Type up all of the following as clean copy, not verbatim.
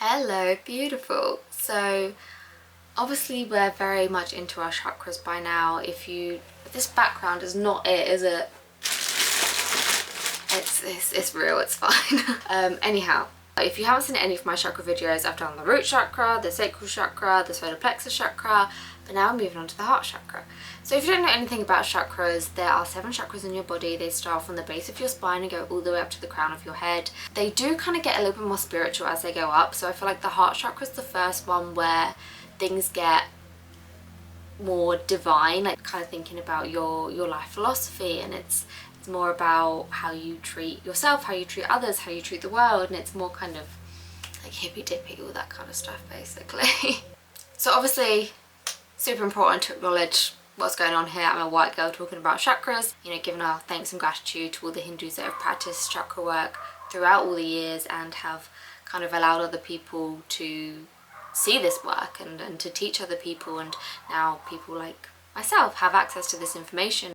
Hello, beautiful. So obviously we're very much into our chakras by now. If this background is not it, is it? It's real, it's fine. Anyhow, if you haven't seen any of my chakra videos, I've done the root chakra, the sacral chakra, the solar plexus chakra, but now I'm moving on to the heart chakra. So if you don't know anything about chakras, there are 7 chakras in your body. They start from the base of your spine and go all the way up to the crown of your head. They do kind of get a little bit more spiritual as they go up. So I feel like the heart chakra is the first one where things get more divine, like kind of thinking about your life philosophy, and it's more about how you treat yourself, how you treat others, how you treat the world, and it's more kind of like hippy dippy, all that kind of stuff basically. So obviously super important to acknowledge what's going on here. I'm a white girl talking about chakras, you know, giving our thanks and gratitude to all the Hindus that have practiced chakra work throughout all the years and have kind of allowed other people to see this work and to teach other people, and now people like myself have access to this information.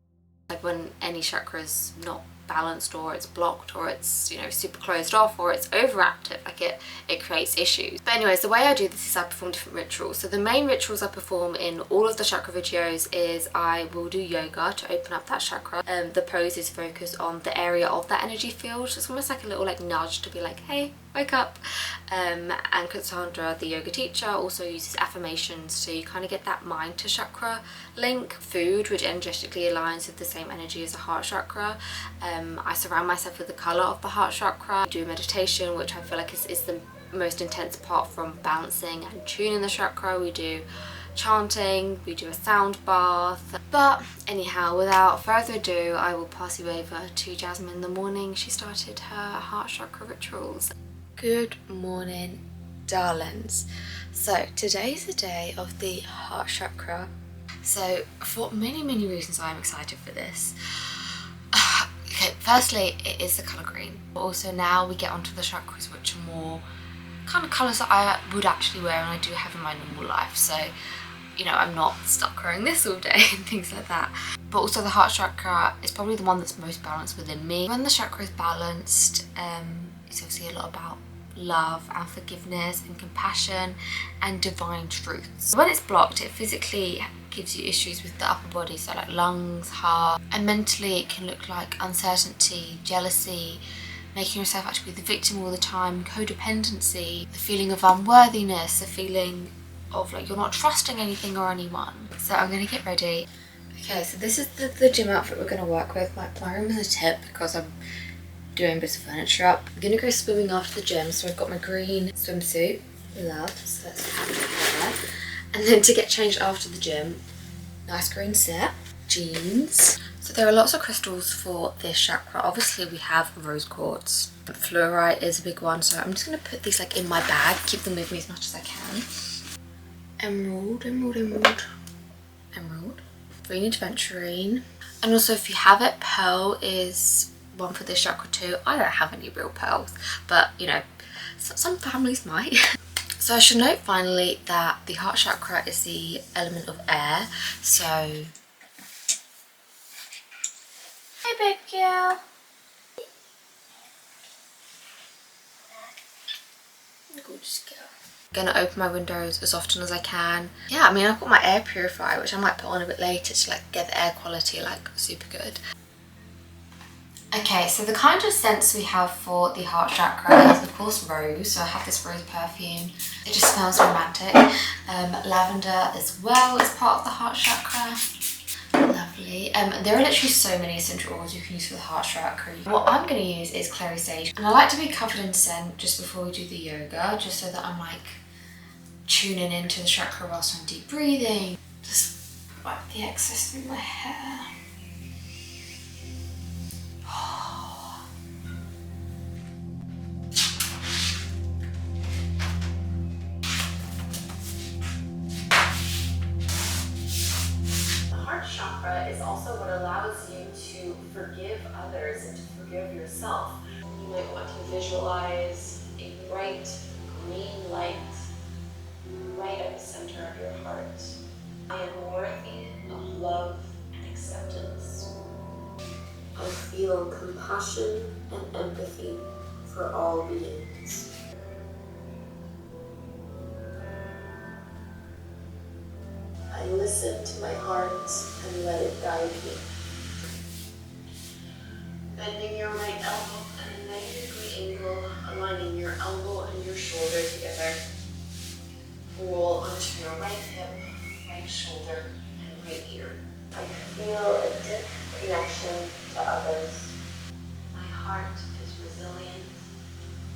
Like when any chakra is not balanced, or it's blocked, or it's, you know, super closed off, or it's overactive, like it creates issues. But anyways, the way I do this is I perform different rituals. So the main rituals I perform in all of the chakra videos is I will do yoga to open up that chakra. The pose is focused on the area of that energy field. So it's almost like a little nudge to be like, hey, wake up. And Cassandra, the yoga teacher, also uses affirmations, so you kind of get that mind to chakra link. Food, which energetically aligns with the same energy as the heart chakra. I surround myself with the colour of the heart chakra. I do meditation, which I feel like is the most intense part from balancing and tuning the chakra. We do chanting, we do a sound bath. But anyhow, without further ado, I will pass you over to Jasmine in the morning. She started her heart chakra rituals. Good morning, darlings. So today's the day of the heart chakra. So for many reasons I'm excited for this. Okay, firstly, it is the colour green. But also now we get onto the chakras which are more kind of colours that I would actually wear and I do have in my normal life. So, you know, I'm not stuck wearing this all day and things like that. But also the heart chakra is probably the one that's most balanced within me. When the chakra is balanced, it's obviously a lot about love and forgiveness and compassion and divine truths. When it's blocked, it physically gives you issues with the upper body, so like lungs, heart, and mentally it can look like uncertainty, jealousy, making yourself actually be the victim all the time, codependency, the feeling of unworthiness, the feeling of like you're not trusting anything or anyone. So I'm going to get ready. Okay, so this is the gym outfit we're going to work with. My room is a tip because I'm doing bits of furniture up. I'm going to go swimming after the gym, so I've got my green swimsuit, love, so that's happy. And then to get changed after the gym, nice green set, jeans. So there are lots of crystals for this chakra. Obviously we have rose quartz. Fluorite is a big one, so I'm just going to put these like in my bag, keep them with me as much as I can. Emerald. Green adventurine. And also if you have it, pearl is one for this chakra too. I don't have any real pearls, but you know, some families might. So I should note finally that the heart chakra is the element of air. So, hey big girl. Gorgeous girl. I'm gonna open my windows as often as I can. Yeah, I mean I've got my air purifier, which I might put on a bit later to like get the air quality like super good. Okay, so the kind of scents we have for the heart chakra is of course rose. So I have this rose perfume. It just smells romantic. Lavender as well is part of the heart chakra. Lovely. There are literally so many essential oils you can use for the heart chakra. What I'm going to use is clary sage. And I like to be covered in scent just before we do the yoga, just so that I'm like tuning into the chakra whilst I'm deep breathing. Just wipe the excess through my hair. Chakra is also what allows you to forgive others and to forgive yourself. You might want to visualize a bright green light right at the center of your heart. I am worthy of love and acceptance. I feel compassion and empathy for all beings. listen to my heart and let it guide me. Bending your right elbow at a 90-degree angle, aligning your elbow and your shoulder together. Roll onto your right hip, right shoulder, and right ear. I feel a deep connection to others. My heart is resilient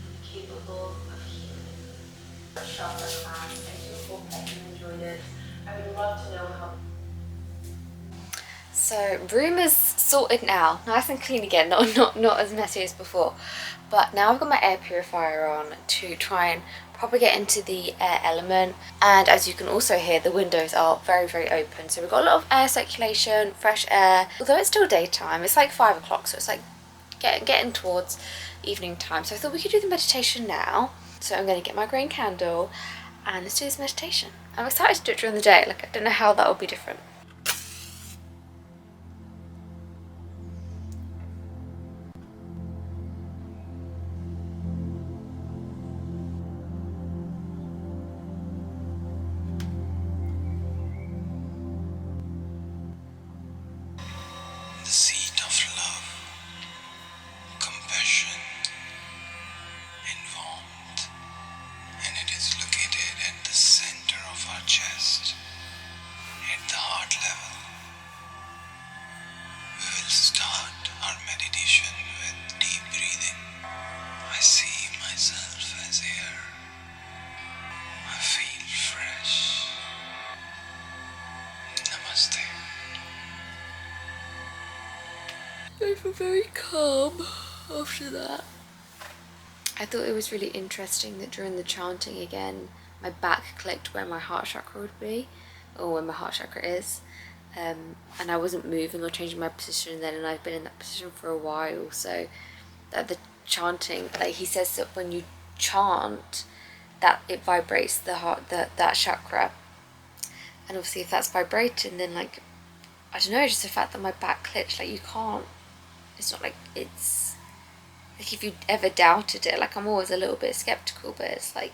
and capable of healing. Chakra class, I do hope that you enjoyed it. I would love to know how. So room is sorted now, nice and clean again, not as messy as before. But now I've got my air purifier on to try and probably get into the air element. And as you can also hear, the windows are very, very open. So we've got a lot of air circulation, fresh air. Although it's still daytime, it's like 5 o'clock, so it's like getting towards evening time. So I thought we could do the meditation now. So I'm going to get my green candle and let's do this meditation. I'm excited to do it during the day. Like, I don't know how that will be different. The seat of love, compassion, and warmth, and it is located at the center of our chest, at the heart level. We will start our meditation with deep breathing. I see myself as air. I feel fresh. Namaste. I feel very calm after that. I thought it was really interesting that during the chanting again, my back clicked where my heart chakra would be, or where my heart chakra is, and I wasn't moving or changing my position then, and I've been in that position for a while. So that the chanting, like he says that when you chant, that it vibrates the heart, that chakra, and obviously if that's vibrating, then like, I don't know, just the fact that my back clicked, like you can't, it's not like it's, like if you ever doubted it, like I'm always a little bit skeptical, but it's like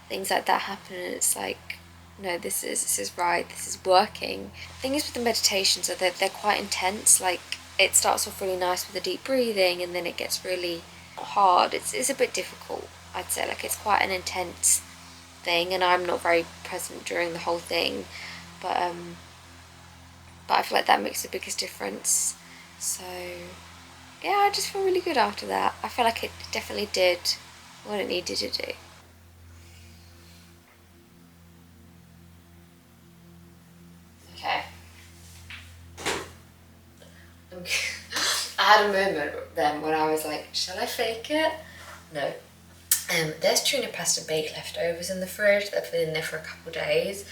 things like that happen and it's like, no, this is right, this is working. The thing is with the meditations, that they're quite intense. Like it starts off really nice with the deep breathing and then it gets really hard. It's a bit difficult, I'd say. Like it's quite an intense thing and I'm not very present during the whole thing, but I feel like that makes the biggest difference. So yeah, I just feel really good after that. I feel like it definitely did what it needed to do. Okay. I had a moment then when I was like, shall I fake it? No. There's tuna pasta bake leftovers in the fridge that have been in there for a couple of days.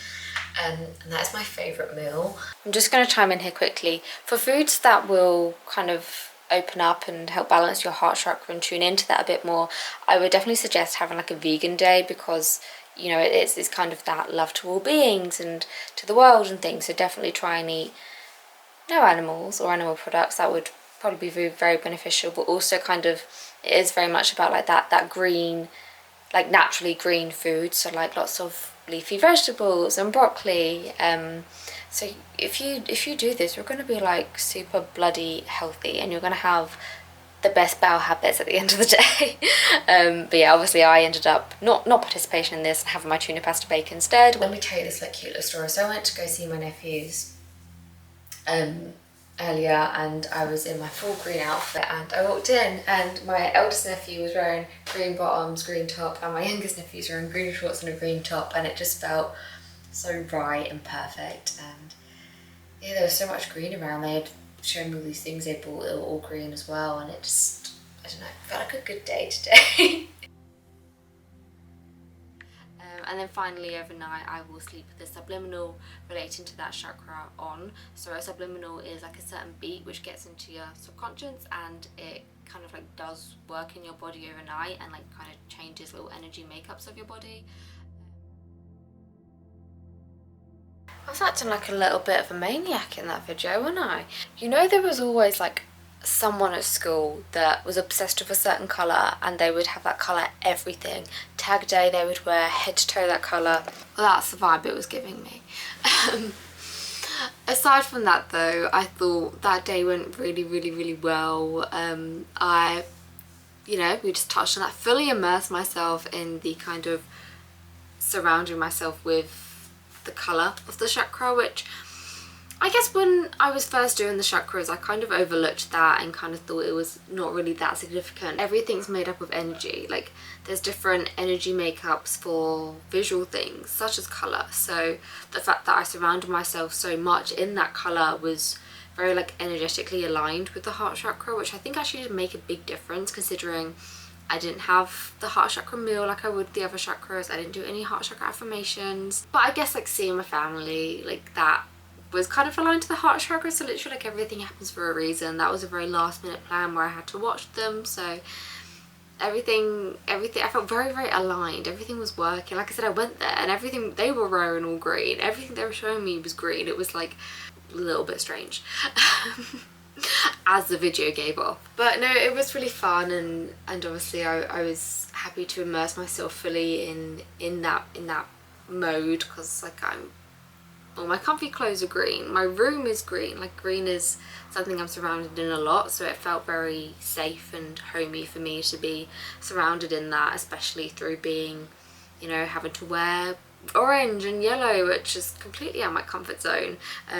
And that's my favourite meal. I'm just going to chime in here quickly. For foods that will kind of open up and help balance your heart chakra and tune into that a bit more, I would definitely suggest having like a vegan day, because you know it's kind of that love to all beings and to the world and things. So definitely try and eat no animals or animal products. That would probably be very, very beneficial, but also kind of it is very much about like that green, like naturally green food, so like lots of leafy vegetables and broccoli. So if you do this, you're going to be like super bloody healthy and you're going to have the best bowel habits at the end of the day. But yeah, obviously I ended up not participating in this and having my tuna pasta bake instead. Let me tell you this like cute little story. So I went to go see my nephews earlier and I was in my full green outfit and I walked in and my eldest nephew was wearing green bottoms, green top, and my youngest nephew was wearing green shorts and a green top, and it just felt so right and perfect. And yeah, there was so much green around. They had shown me all these things they bought that were all green as well, and it just, I don't know, felt like a good day today. And then finally overnight I will sleep with a subliminal relating to that chakra on. So a subliminal is like a certain beat which gets into your subconscious and it kind of like does work in your body overnight and like kind of changes little energy makeups of your body. I was acting like a little bit of a maniac in that video, wasn't I? You know, there was always like someone at school that was obsessed with a certain colour and they would have that colour everything. Tag day they would wear head to toe that colour. Well, that's the vibe it was giving me. Aside from that though, I thought that day went really well. We just touched on that, fully immersed myself in the kind of surrounding myself with the colour of the chakra, which I guess when I was first doing the chakras I kind of overlooked that and kind of thought it was not really that significant. Everything's made up of energy, like there's different energy makeups for visual things such as colour, so the fact that I surrounded myself so much in that colour was very like energetically aligned with the heart chakra, which I think actually did make a big difference considering I didn't have the heart chakra meal like I would the other chakras. I didn't do any heart chakra affirmations, but I guess like seeing my family like that was kind of aligned to the heart chakra, so literally like everything happens for a reason. That was a very last minute plan where I had to watch them, so everything I felt very aligned. Everything was working. Like I said, I went there and everything, they were rare and all green, everything they were showing me was green. It was like a little bit strange as the video gave off, but no, it was really fun, and obviously I was happy to immerse myself fully in that mode, because like well, my comfy clothes are green, my room is green, like green is something I'm surrounded in a lot, so it felt very safe and homey for me to be surrounded in that, especially through being, you know, having to wear orange and yellow, which is completely out of my comfort zone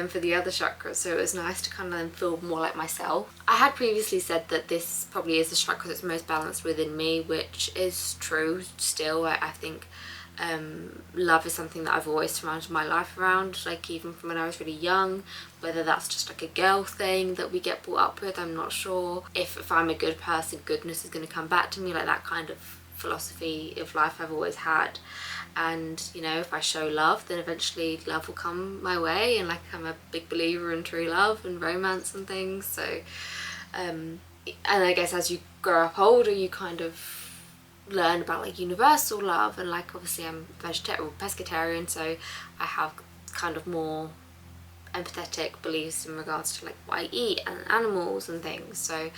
for the other chakras, so it was nice to kind of then feel more like myself. I had previously said that this probably is the chakra that's most balanced within me, which is true still. I think love is something that I've always surrounded my life around, like even from when I was really young, whether that's just like a girl thing that we get brought up with, I'm not sure. If I'm a good person, goodness is going to come back to me, like that kind of philosophy of life I've always had. And you know, if I show love, then eventually love will come my way, and like I'm a big believer in true love and romance and things. So and I guess as you grow up older you kind of learn about like universal love, and like obviously I'm vegetarian or pescatarian, so I have kind of more empathetic beliefs in regards to like what I eat and animals and things. So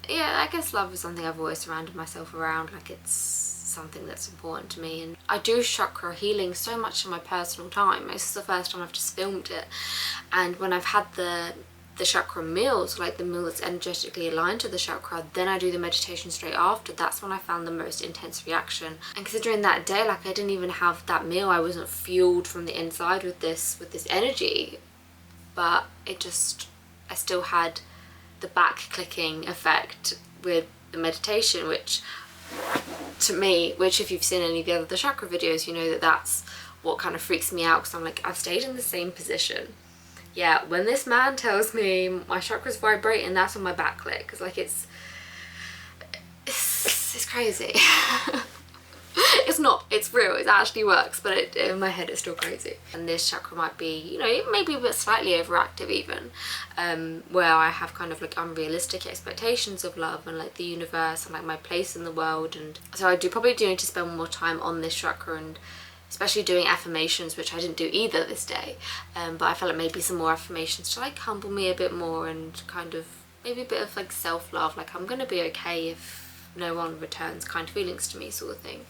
yeah, I guess love is something I've always surrounded myself around, like it's something that's important to me. And I do chakra healing so much in my personal time. This is the first time I've just filmed it, and when I've had the chakra meals, like the meal that's energetically aligned to the chakra, then I do the meditation straight after. That's when I found the most intense reaction. And considering that day, like I didn't even have that meal, I wasn't fueled from the inside with this energy, but it just, I still had the back clicking effect with the meditation, which to me, which if you've seen any of the other chakra videos, you know that that's what kind of freaks me out, because I'm like, I've stayed in the same position. Yeah, when this man tells me my chakra's vibrating, that's when my back clicks. Like it's crazy. It's not, it's real, it actually works, but in my head it's still crazy. And this chakra might be, you know, it may be a bit slightly overactive even, where I have kind of like unrealistic expectations of love and like the universe and like my place in the world. And so I probably do need to spend more time on this chakra, and especially doing affirmations, which I didn't do either this day, but I felt like maybe some more affirmations to like humble me a bit more, and kind of maybe a bit of like self-love, like I'm gonna be okay if no one returns kind feelings to me, sort of thing.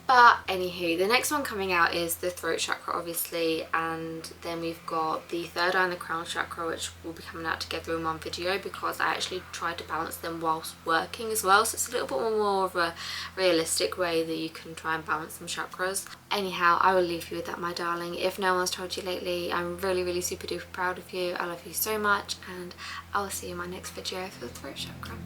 But anywho, the next one coming out is the throat chakra, obviously, and then we've got the third eye and the crown chakra, which will be coming out together in one video because I actually tried to balance them whilst working as well, so it's a little bit more of a realistic way that you can try and balance some chakras. Anyhow, I will leave you with that, my darling. If no one's told you lately, I'm really super duper proud of you. I love you so much, and I will see you in my next video for the throat chakra.